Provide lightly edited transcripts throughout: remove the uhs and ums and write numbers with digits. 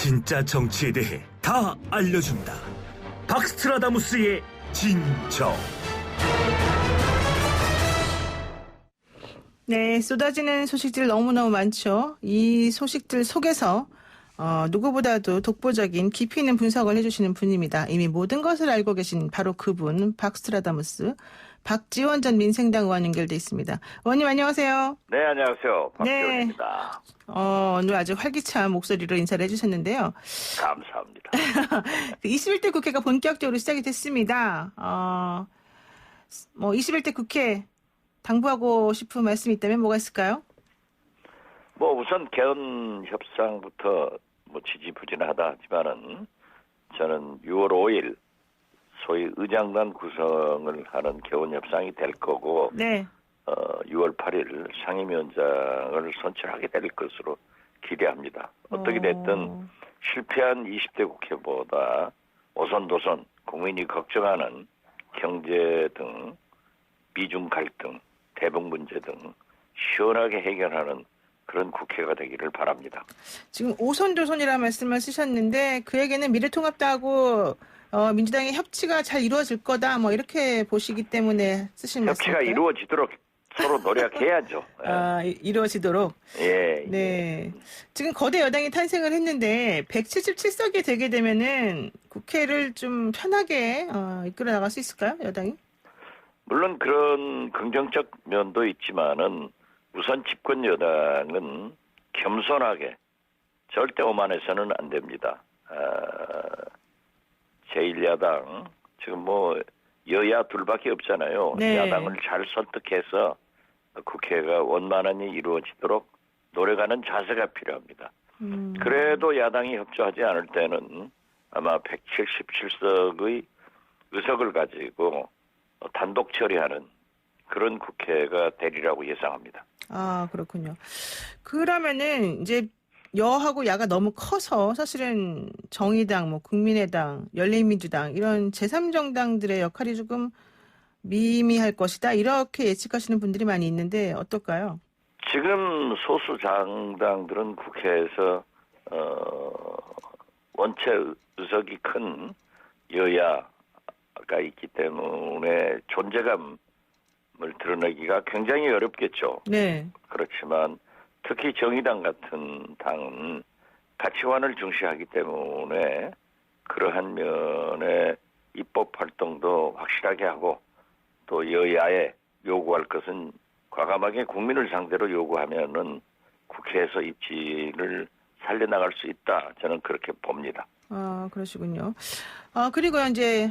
진짜 정치에 대해 다 알려준다. 박스트라다무스의 진정. 네, 쏟아지는 소식들 너무너무 많죠. 이 소식들 속에서 누구보다도 독보적인 깊이 있는 분석을 해주시는 분입니다. 이미 모든 것을 알고 계신 바로 그분, 박스트라다무스 박지원 전 민생당 의원 연결돼 있습니다. 의원님 안녕하세요. 네, 안녕하세요. 박지원입니다. 네. 오늘 아주 활기찬 목소리로 인사를 해주셨는데요. 감사합니다. 21대 국회가 본격적으로 시작이 됐습니다. 21대 국회 당부하고 싶은 말씀이 있다면 뭐가 있을까요? 우선 개헌 협상부터 지지부진하다 하지만은 저는 6월 5일 소위 의장단 구성을 하는 개헌 협상이 될 거고, 네. 6월 8일 상임위원장을 선출하게 될 것으로 기대합니다. 어떻게 됐든 실패한 20대 국회보다 오손도손 국민이 걱정하는 경제 등 미중 갈등, 대북 문제 등 시원하게 해결하는 그런 국회가 되기를 바랍니다. 지금 오손도손이라는 말씀을 쓰셨는데 그에게는 미래통합당하고 민주당의 협치가 잘 이루어질 거다 이렇게 보시기 때문에 쓰신 말씀일까요? 협치가 이루어지도록 서로 노력해야죠. 이루어지도록. 예. 네. 지금 거대 여당이 탄생을 했는데 177석이 되게 되면은 국회를 좀 편하게 이끌어 나갈 수 있을까요, 여당이? 물론 그런 긍정적 면도 있지만은 우선 집권 여당은 겸손하게 절대 오만해서는 안 됩니다. 제1야당 지금 여야 둘밖에 없잖아요. 네. 야당을 잘 설득해서 국회가 원만하게 이루어지도록 노력하는 자세가 필요합니다. 그래도 야당이 협조하지 않을 때는 아마 177석의 의석을 가지고 단독 처리하는 그런 국회가 되리라고 예상합니다. 아, 그렇군요. 그러면은 이제 여하고 야가 너무 커서 사실은 정의당, 국민의당, 열린민주당 이런 제3정당들의 역할이 조금 미미할 것이다. 이렇게 예측하시는 분들이 많이 있는데 어떨까요? 지금 소수 정당들은 국회에서 원체 의석이 큰 여야가 있기 때문에 존재감을 드러내기가 굉장히 어렵겠죠. 네. 그렇지만 특히 정의당 같은 당은 가치관을 중시하기 때문에 그러한 면에 입법 활동도 확실하게 하고 또 여야에 요구할 것은 과감하게 국민을 상대로 요구하면은 국회에서 입지를 살려나갈 수 있다. 저는 그렇게 봅니다. 아, 그러시군요. 그리고 이제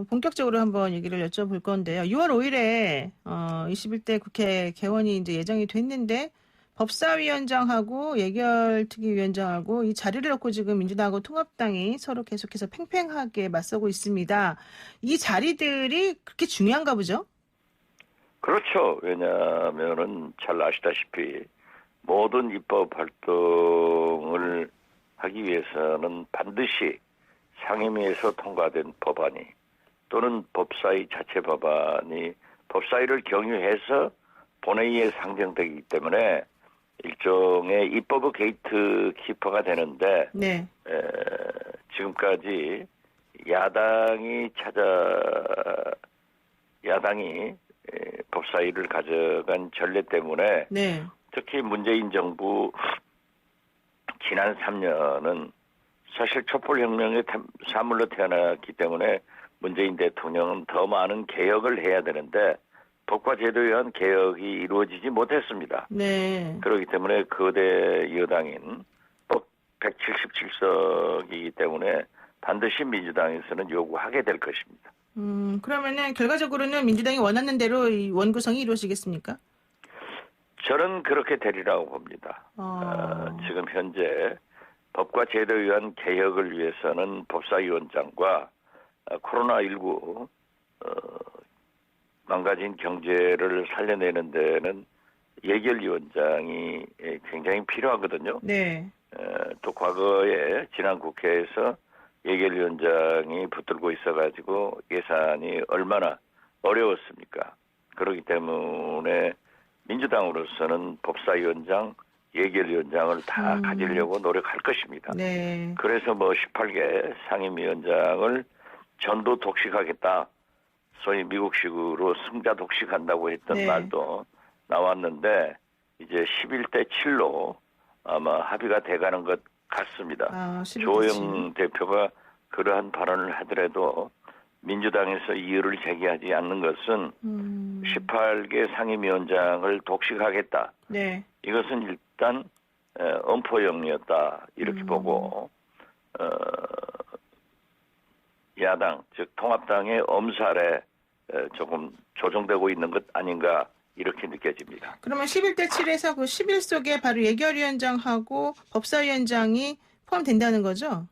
본격적으로 한번 얘기를 여쭤볼 건데요. 6월 5일에 21대 국회 개원이 이제 예정이 됐는데 법사위원장하고 예결특위위원장하고 이 자리를 놓고 지금 민주당하고 통합당이 서로 계속해서 팽팽하게 맞서고 있습니다. 이 자리들이 그렇게 중요한가 보죠? 그렇죠. 왜냐하면은 잘 아시다시피 모든 입법 활동을 하기 위해서는 반드시 상임위에서 통과된 법안이 또는 법사위 자체 법안이 법사위를 경유해서 본회의에 상정되기 때문에 일종의 입법의 게이트 키퍼가 되는데 네. 지금까지 야당이 법사위를 가져간 전례 때문에 네. 특히 문재인 정부 지난 3년은 사실 촛불혁명의 사물로 태어났기 때문에 문재인 대통령은 더 많은 개혁을 해야 되는데 법과 제도에 의한 개혁이 이루어지지 못했습니다. 네. 그렇기 때문에 거대 여당인 177석이기 때문에 반드시 민주당에서는 요구하게 될 것입니다. 그러면은 결과적으로는 민주당이 원하는 대로 이 원구성이 이루어지겠습니까? 저는 그렇게 되리라고 봅니다. 지금 현재 법과 제도에 의한 개혁을 위해서는 법사위원장과 코로나19 망가진 경제를 살려내는 데는 예결위원장이 굉장히 필요하거든요. 네. 또 과거에 지난 국회에서 예결위원장이 붙들고 있어가지고 예산이 얼마나 어려웠습니까? 그렇기 때문에 민주당으로서는 법사위원장 예결위원장을 다 가지려고 노력할 것입니다. 네. 그래서 뭐 18개 상임위원장을 전도 독식하겠다. 소위 미국식으로 승자 독식한다고 했던 네. 말도 나왔는데 이제 11대 7로 아마 합의가 돼가는 것 같습니다. 아, 11대 7. 조영 대표가 그러한 발언을 하더라도 민주당에서 이유를 제기하지 않는 것은 18개 상임위원장을 독식하겠다. 네. 이것은 일단 엄포용이었다 이렇게 보고 야당 즉 통합당의 엄살에 조금 조정되고 있는 것 아닌가 이렇게 느껴집니다. 그러면 11대 7에서 그 11 속에 바로 예결위원장하고 법사위원장이 포함된다는 거죠?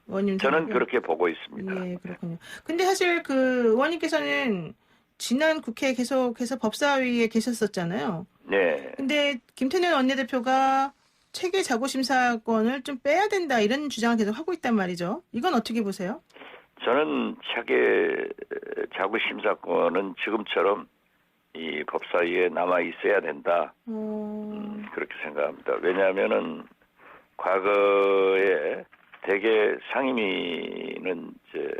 의원님 저는 생각은? 그렇게 보고 있습니다. 예, 그렇군요. 근데 사실 그 의원님께서는 지난 국회에 계속해서 법사위에 계셨었잖아요. 네. 근데 김태년 원내대표가 체계 자구심사권을 좀 빼야 된다 이런 주장을 계속 하고 있단 말이죠. 이건 어떻게 보세요? 저는 차계 자구심사권은 지금처럼 이 법사위에 남아 있어야 된다. 그렇게 생각합니다. 왜냐하면은 과거에 대개 상임위는 이제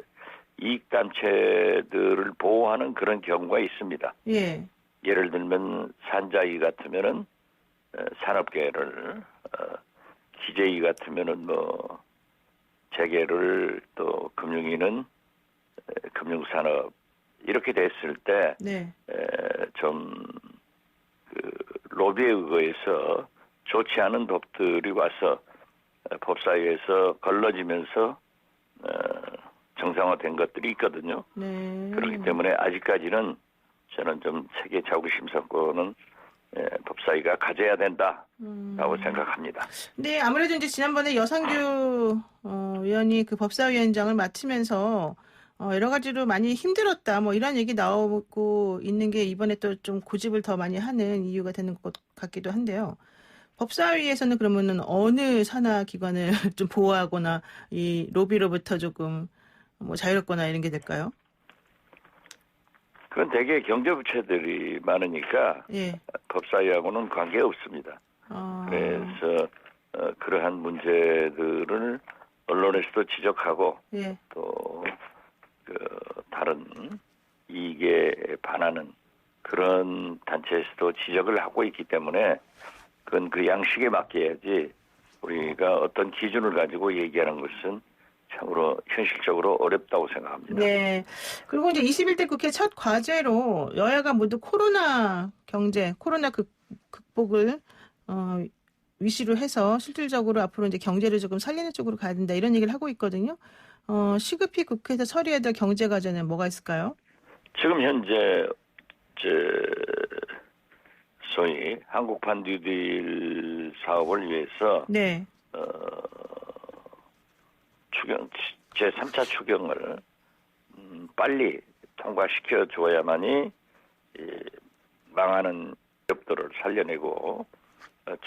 이익단체들을 보호하는 그런 경우가 있습니다. 예. 예를 들면 산자위 같으면은 산업계를, 기재위 같으면은 뭐 재계를, 또 금융위는 금융산업 이렇게 됐을 때 네. 좀 그 로비에 의거해서 좋지 않은 법들이 와서 법사위에서 걸러지면서 정상화된 것들이 있거든요. 네. 그렇기 때문에 아직까지는 저는 좀 체계 자구심사권은 법사위가 가져야 된다라고 생각합니다. 네, 아무래도 이제 지난번에 여상규 의원이 그 법사위원장을 맡으면서 여러 가지로 많이 힘들었다, 뭐 이런 얘기 나오고 있는 게 이번에 또 좀 고집을 더 많이 하는 이유가 되는 것 같기도 한데요. 법사위에서는 그러면은 어느 산하 기관을 좀 보호하거나 이 로비로부터 조금 뭐 자유롭거나 이런 게 될까요? 그건 대개 경제부처들이 많으니까 예. 법사위하고는 관계 없습니다. 그래서 그러한 문제들을 언론에서도 지적하고 예. 또 그 다른 이익에 반하는 그런 단체에서도 지적을 하고 있기 때문에 그건 그 양식에 맡겨야지 우리가 어떤 기준을 가지고 얘기하는 것은 참으로 현실적으로 어렵다고 생각합니다. 네. 그리고 이제 21대 국회 첫 과제로 여야가 모두 코로나 경제, 코로나 극복을 위시로 해서 실질적으로 앞으로 이제 경제를 조금 살리는 쪽으로 가야 된다 이런 얘기를 하고 있거든요. 시급히 국회에서 처리해야 될 경제 과제는 뭐가 있을까요? 지금 현재 소위 한국판 뉴딜 사업을 위해서 네. 제3차 추경을 빨리 통과시켜 줘야만이 망하는 기업들을 살려내고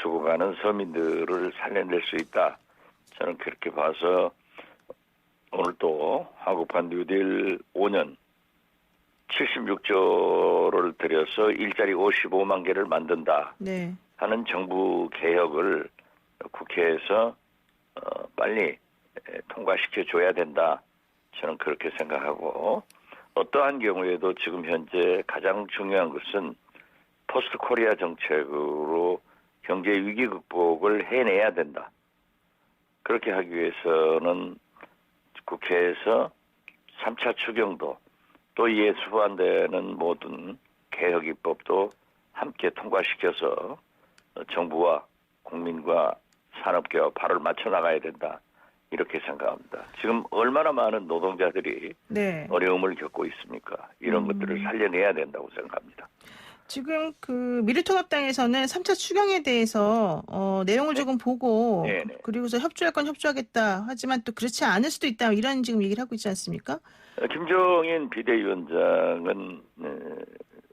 죽어가는 서민들을 살려낼 수 있다. 저는 그렇게 봐서 오늘 또 한국판 뉴딜 5년 76조를 들여서 일자리 55만 개를 만든다 네. 하는 정부 개혁을 국회에서 빨리 통과시켜 줘야 된다. 저는 그렇게 생각하고 어떠한 경우에도 지금 현재 가장 중요한 것은 포스트 코리아 정책으로 경제 위기 극복을 해내야 된다. 그렇게 하기 위해서는 국회에서 3차 추경도 또 이에 수반되는 모든 개혁 입법도 함께 통과시켜서 정부와 국민과 산업계와 발을 맞춰 나가야 된다. 이렇게 생각합니다. 지금 얼마나 많은 노동자들이 네. 어려움을 겪고 있습니까? 이런 것들을 살려내야 된다고 생각합니다. 지금 그 미래통합당에서는 3차 추경에 대해서 내용을 조금 보고 네네. 그리고서 협조할 건 협조하겠다. 하지만 또 그렇지 않을 수도 있다. 이런 지금 얘기를 하고 있지 않습니까? 김종인 비대위원장은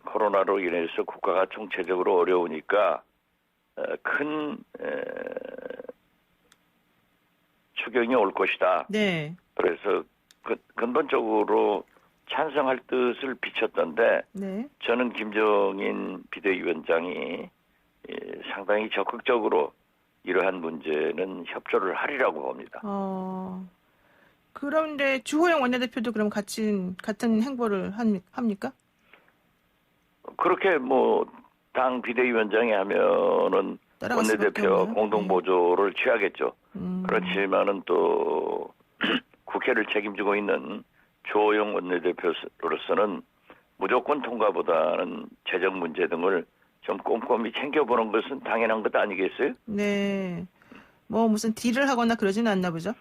코로나로 인해서 국가가 총체적으로 어려우니까 큰 추경이 올 것이다. 네. 그래서 근본적으로 찬성할 뜻을 비쳤던데 네. 저는 김종인 비대위원장이 상당히 적극적으로 이러한 문제는 협조를 하리라고 봅니다. 그런데 주호영 원내대표도 그럼 같은 행보를 합니까? 그렇게 뭐 당 비대위원장이 하면은 원내대표 공동보조를 취하겠죠. 그렇지만은 또 국회를 책임지고 있는 주호영 원내대표로서는 무조건 통과보다는 재정 문제 등을 좀 꼼꼼히 챙겨보는 것은 당연한 것 아니겠어요? 네. 뭐 무슨 딜을 하거나 그러지는 않나 보죠?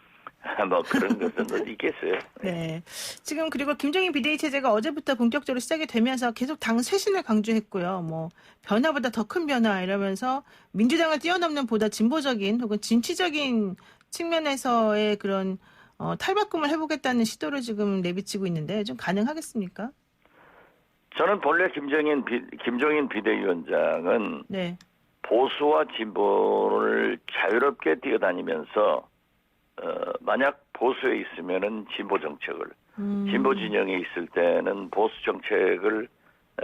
뭐 그런 것은 있겠어요. 네. 지금 그리고 김종인 비대위 체제가 어제부터 본격적으로 시작이 되면서 계속 당 쇄신을 강조했고요. 뭐 변화보다 더 큰 변화 이러면서 민주당을 뛰어넘는 보다 진보적인 혹은 진취적인 측면에서의 그런 탈바꿈을 해보겠다는 시도를 지금 내비치고 있는데 좀 가능하겠습니까? 저는 본래 김종인 비대위원장은 네. 보수와 진보를 자유롭게 뛰어다니면서 만약 보수에 있으면은 진보 정책을, 진보 진영에 있을 때는 보수 정책을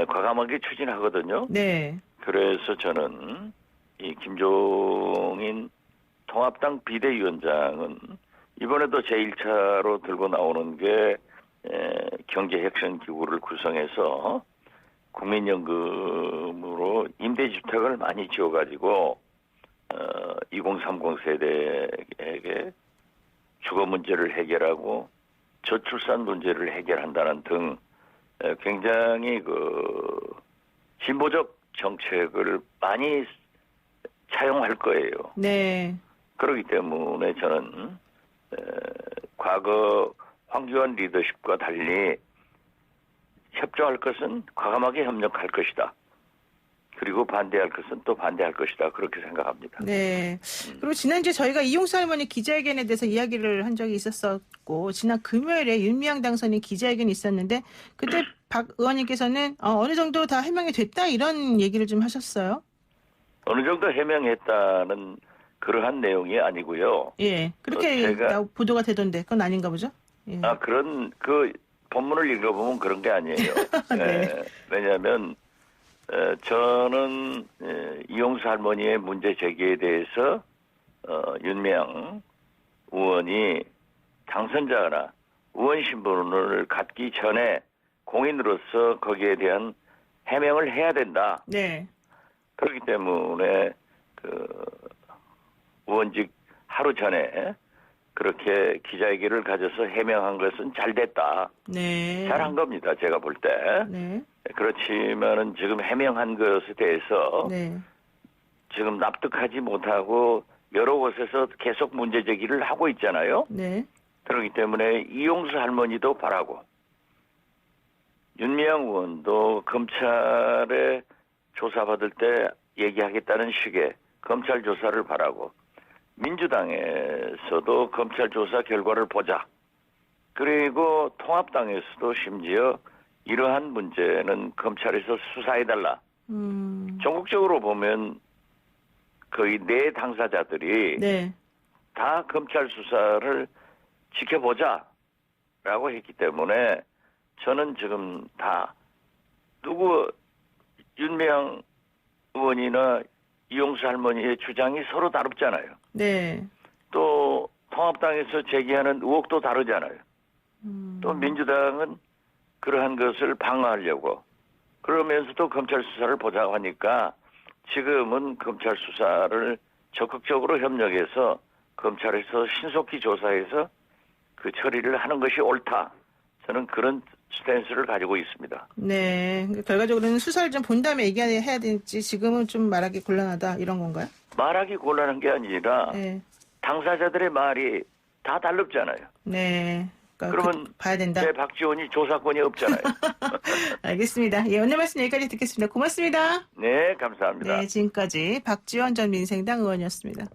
과감하게 추진하거든요. 네. 그래서 저는 이 김종인 통합당 비대위원장은 이번에도 제1차로 들고 나오는 게 경제혁신기구를 구성해서 국민연금으로 임대주택을 많이 지어가지고 2030 세대에게 주거 문제를 해결하고 저출산 문제를 해결한다는 등 굉장히 진보적 정책을 많이 차용할 거예요. 네. 그렇기 때문에 저는 과거 황교안 리더십과 달리 협조할 것은 과감하게 협력할 것이다. 그리고 반대할 것은 또 반대할 것이다. 그렇게 생각합니다. 네. 그리고 지난주에 저희가 이용수 할머니 기자회견에 대해서 이야기를 한 적이 있었고 지난 금요일에 윤미향 당선인 기자회견이 있었는데 그때 박 의원님께서는 어느 정도 다 해명이 됐다 이런 얘기를 좀 하셨어요. 어느 정도 해명했다는 그러한 내용이 아니고요. 예. 그렇게 보도가 되던데 그건 아닌가 보죠? 예. 그런 본문을 읽어보면 그런 게 아니에요. 네. 왜냐하면 저는 이용수 할머니의 문제 제기에 대해서 윤미향 의원이 당선자나 의원 신분을 갖기 전에 공인으로서 거기에 대한 해명을 해야 된다. 네. 그렇기 때문에 의원직 하루 전에 그렇게 기자회견을 가져서 해명한 것은 잘 됐다. 네. 잘한 겁니다. 제가 볼 때. 네. 그렇지만은 지금 해명한 것에 대해서 네. 지금 납득하지 못하고 여러 곳에서 계속 문제 제기를 하고 있잖아요. 네. 그렇기 때문에 이용수 할머니도 바라고 윤미향 의원도 검찰에 조사받을 때 얘기하겠다는 식의 검찰 조사를 바라고 민주당에서도 검찰 조사 결과를 보자. 그리고 통합당에서도 심지어 이러한 문제는 검찰에서 수사해달라. 전국적으로 보면 거의 네 당사자들이 네. 다 검찰 수사를 지켜보자라고 했기 때문에 저는 지금 다 윤미향 의원이나 이용수 할머니의 주장이 서로 다릅잖아요. 네. 또 통합당에서 제기하는 의혹도 다르잖아요. 또 민주당은 그러한 것을 방어하려고 그러면서도 검찰 수사를 보자고 하니까 지금은 검찰 수사를 적극적으로 협력해서 검찰에서 신속히 조사해서 그 처리를 하는 것이 옳다. 저는 그런 스탠스를 가지고 있습니다. 네. 결과적으로는 수사를 좀 본 다음에 얘기해야 될지 지금은 좀 말하기 곤란하다 이런 건가요? 말하기 곤란한 게 아니라 네. 당사자들의 말이 다 달랐잖아요. 네. 그러니까 그러면 봐야 된다. 왜 박지원이 조사권이 없잖아요. 알겠습니다. 예, 오늘 말씀 여기까지 듣겠습니다. 고맙습니다. 네, 감사합니다. 네, 지금까지 박지원 전 민생당 의원이었습니다.